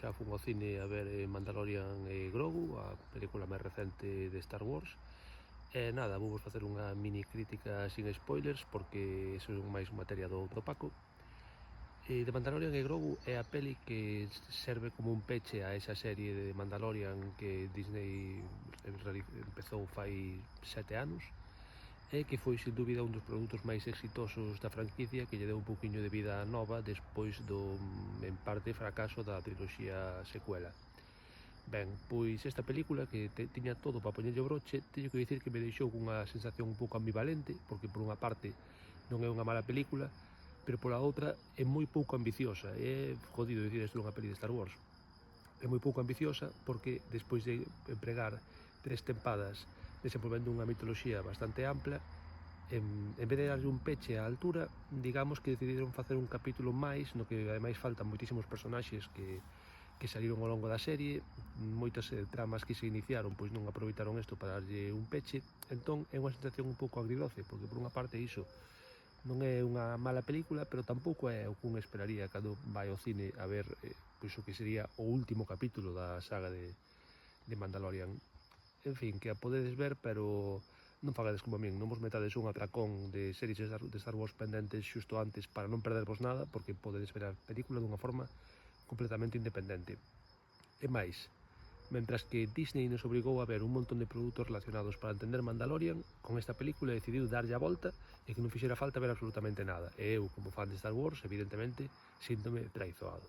xa fun ao cine a ver Mandalorian e Grogu, a película máis recente de Star Wars. E nada, vou facer unha mini crítica sin spoilers, porque iso é máis materia do Paco. E de Mandalorian e Grogu é a peli que serve como un peche a esa serie de Mandalorian que Disney empezou fai 7 anos, e que foi sin dúbida un dos produtos máis exitosos da franquicia, que lle deu un pouquiño de vida nova despois do, en parte, fracaso da triloxía secuela. Ben, pois esta película, que tiña todo para poñerlle o broche, teño que dicir que me deixou cunha sensación un pouco ambivalente, porque por unha parte non é unha mala película, pero pola outra é moi pouco ambiciosa. É jodido dicir isto dunha peli de Star Wars. É moi pouco ambiciosa porque despois de empregar 3 tempadas desenvolvendo unha mitoloxía bastante ampla, en vez de darlle un peche á altura, digamos que decidiron facer un capítulo máis, no que ademais faltan moitísimos personaxes que saliron ao longo da serie, moitas tramas que se iniciaron pois non aproveitaron isto para darlle un peche. Entón é unha sensación un pouco agridoce, porque por unha parte iso non é unha mala película, pero tampouco é o que un esperaría cando vai ao cine a ver pois o que sería o último capítulo da saga de Mandalorian. En fin, que a podedes ver, pero non fagades como a min, non vos metades un atracón de series de Star Wars pendentes xusto antes para non perdervos nada, porque podedes ver a película dunha forma completamente independente. E máis, mentras que Disney nos obrigou a ver un montón de produtos relacionados para entender Mandalorian, con esta película decidiu darlle a volta e que non fixera falta ver absolutamente nada. E eu, como fan de Star Wars, evidentemente, síntome traizoado.